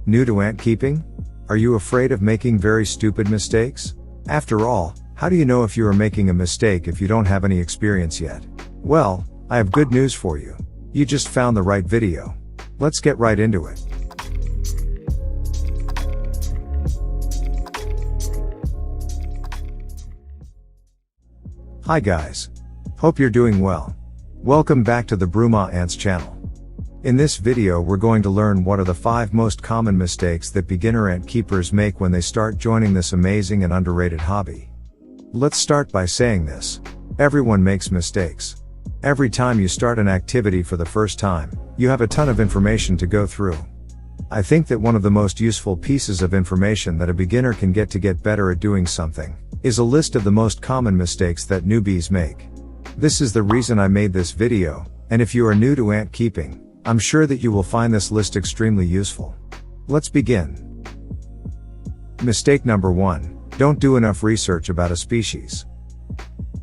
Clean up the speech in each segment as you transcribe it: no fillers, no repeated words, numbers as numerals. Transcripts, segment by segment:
New to ant keeping? Are you afraid of making very stupid mistakes? After all, how do you know if you are making a mistake if you don't have any experience yet? Well, I have good news for you. You just found the right video. Let's get right into it. Hi guys. Hope you're doing well. Welcome back to the Bruma Ants channel. In this video we're going to learn what are the 5 most common mistakes that beginner ant keepers make when they start joining this amazing and underrated hobby. Let's start by saying this. Everyone makes mistakes. Every time you start an activity for the first time, you have a ton of information to go through. I think that one of the most useful pieces of information that a beginner can get to get better at doing something is a list of the most common mistakes that newbies make. This is the reason I made this video, and if you are new to ant keeping, I'm sure that you will find this list extremely useful. Let's begin. Mistake number 1. Don't do enough research about a species.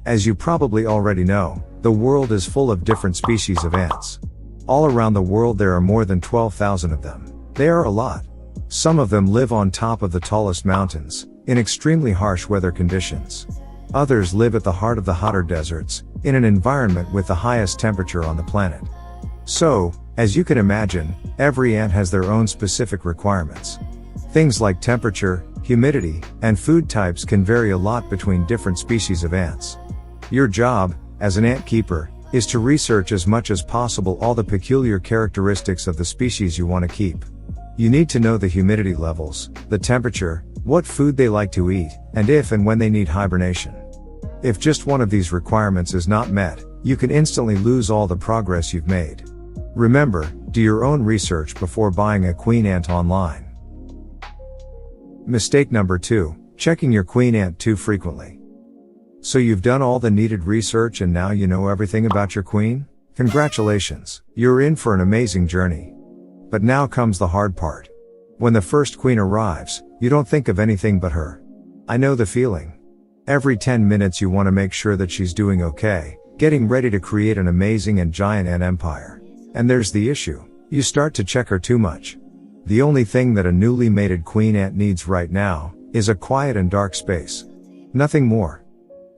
As you probably already know, the world is full of different species of ants. All around the world there are more than 12,000 of them. They are a lot. Some of them live on top of the tallest mountains, in extremely harsh weather conditions. Others live at the heart of the hotter deserts, in an environment with the highest temperature on the planet. So, as you can imagine, every ant has their own specific requirements. Things like temperature, humidity, and food types can vary a lot between different species of ants. Your job, as an ant keeper, is to research as much as possible all the peculiar characteristics of the species you want to keep. You need to know the humidity levels, the temperature, what food they like to eat, and if and when they need hibernation. If just one of these requirements is not met, you can instantly lose all the progress you've made. Remember, do your own research before buying a queen ant online. Mistake number 2, checking your queen ant too frequently. So you've done all the needed research and now you know everything about your queen? Congratulations, you're in for an amazing journey. But now comes the hard part. When the first queen arrives, you don't think of anything but her. I know the feeling. Every 10 minutes you want to make sure that she's doing okay, getting ready to create an amazing and giant ant empire. And there's the issue. You start to check her too much. The only thing that a newly mated queen ant needs right now is a quiet and dark space. Nothing more.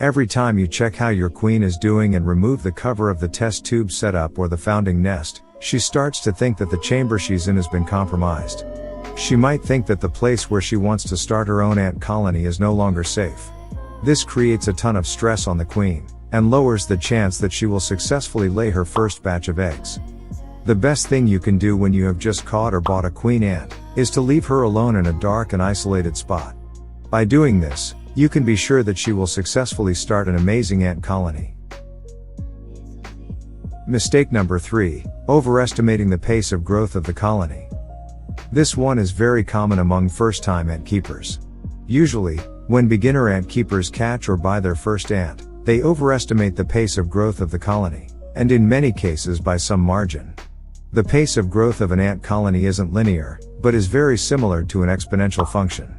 Every time you check how your queen is doing and remove the cover of the test tube setup or the founding nest, she starts to think that the chamber she's in has been compromised. She might think that the place where she wants to start her own ant colony is no longer safe. This creates a ton of stress on the queen, and lowers the chance that she will successfully lay her first batch of eggs. The best thing you can do when you have just caught or bought a queen ant, is to leave her alone in a dark and isolated spot. By doing this, you can be sure that she will successfully start an amazing ant colony. Mistake number 3, overestimating the pace of growth of the colony. This one is very common among first-time ant keepers. Usually, when beginner ant keepers catch or buy their first ant, they overestimate the pace of growth of the colony, and in many cases by some margin. The pace of growth of an ant colony isn't linear, but is very similar to an exponential function.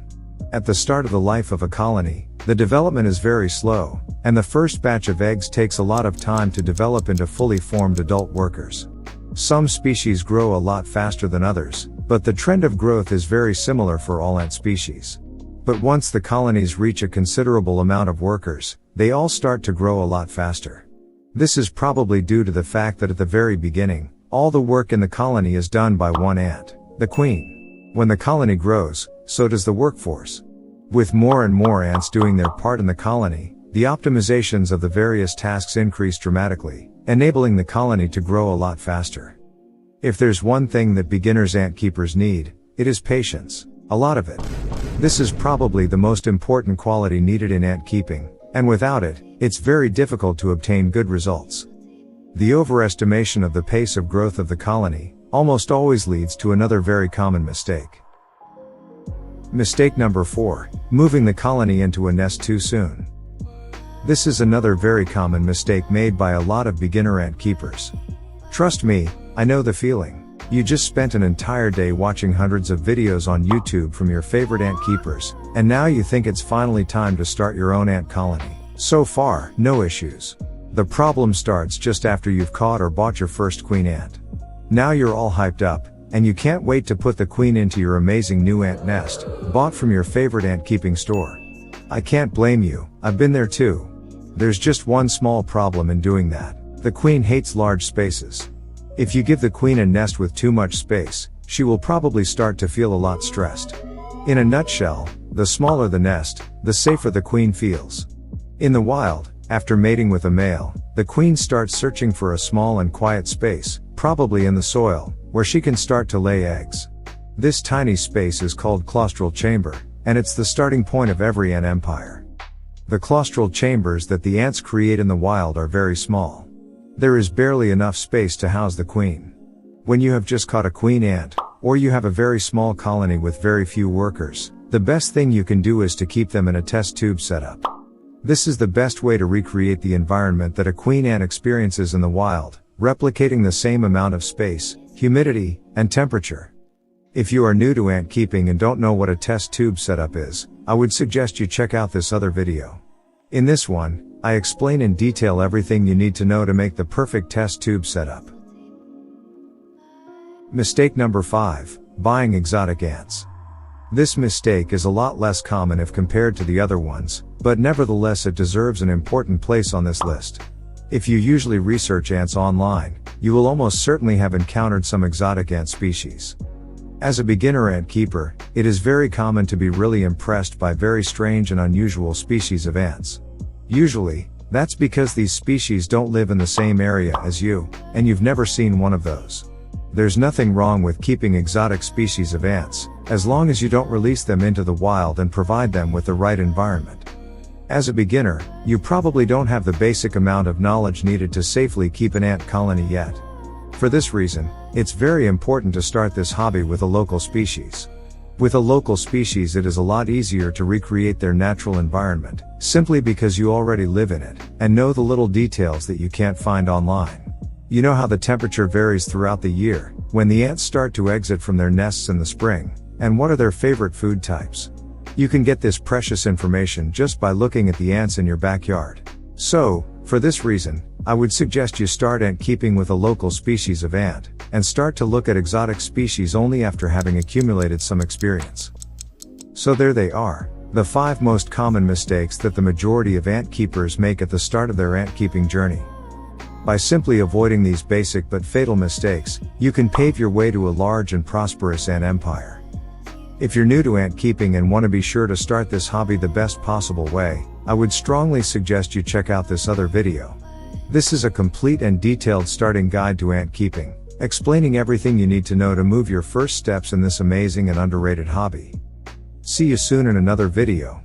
At the start of the life of a colony, the development is very slow, and the first batch of eggs takes a lot of time to develop into fully formed adult workers. Some species grow a lot faster than others, but the trend of growth is very similar for all ant species. But once the colonies reach a considerable amount of workers, they all start to grow a lot faster. This is probably due to the fact that at the very beginning, all the work in the colony is done by one ant, the queen. When the colony grows, so does the workforce. With more and more ants doing their part in the colony, the optimizations of the various tasks increase dramatically, enabling the colony to grow a lot faster. If there's one thing that beginners ant keepers need, it is patience. A lot of it. This is probably the most important quality needed in ant keeping, and without it, it's very difficult to obtain good results. The overestimation of the pace of growth of the colony almost always leads to another very common mistake. Mistake number 4, moving the colony into a nest too soon. This is another very common mistake made by a lot of beginner ant keepers. Trust me, I know the feeling. You just spent an entire day watching hundreds of videos on YouTube from your favorite ant keepers, and now you think it's finally time to start your own ant colony. So far, no issues. The problem starts just after you've caught or bought your first queen ant. Now you're all hyped up, and you can't wait to put the queen into your amazing new ant nest, bought from your favorite ant keeping store. I can't blame you, I've been there too. There's just one small problem in doing that. The queen hates large spaces. If you give the queen a nest with too much space, she will probably start to feel a lot stressed. In a nutshell, the smaller the nest, the safer the queen feels. In the wild, after mating with a male, the queen starts searching for a small and quiet space, probably in the soil, where she can start to lay eggs. This tiny space is called claustral chamber, and it's the starting point of every ant empire. The claustral chambers that the ants create in the wild are very small. There is barely enough space to house the queen. When you have just caught a queen ant, or you have a very small colony with very few workers, the best thing you can do is to keep them in a test tube setup. This is the best way to recreate the environment that a queen ant experiences in the wild, replicating the same amount of space, humidity, and temperature. If you are new to ant keeping and don't know what a test tube setup is, I would suggest you check out this other video. In this one, I explain in detail everything you need to know to make the perfect test tube setup. Mistake number 5, buying exotic ants. This mistake is a lot less common if compared to the other ones, but nevertheless it deserves an important place on this list. If you usually research ants online, you will almost certainly have encountered some exotic ant species. As a beginner ant keeper, it is very common to be really impressed by very strange and unusual species of ants. Usually, that's because these species don't live in the same area as you, and you've never seen one of those. There's nothing wrong with keeping exotic species of ants, as long as you don't release them into the wild and provide them with the right environment. As a beginner, you probably don't have the basic amount of knowledge needed to safely keep an ant colony yet. For this reason, it's very important to start this hobby with a local species. With a local species, it is a lot easier to recreate their natural environment, simply because you already live in it, and know the little details that you can't find online. You know how the temperature varies throughout the year, when the ants start to exit from their nests in the spring, and what are their favorite food types. You can get this precious information just by looking at the ants in your backyard. So, for this reason, I would suggest you start ant keeping with a local species of ant, and start to look at exotic species only after having accumulated some experience. So there they are, the 5 most common mistakes that the majority of ant keepers make at the start of their ant keeping journey. By simply avoiding these basic but fatal mistakes, you can pave your way to a large and prosperous ant empire. If you're new to ant keeping and want to be sure to start this hobby the best possible way, I would strongly suggest you check out this other video. This is a complete and detailed starting guide to ant keeping, explaining everything you need to know to move your first steps in this amazing and underrated hobby. See you soon in another video.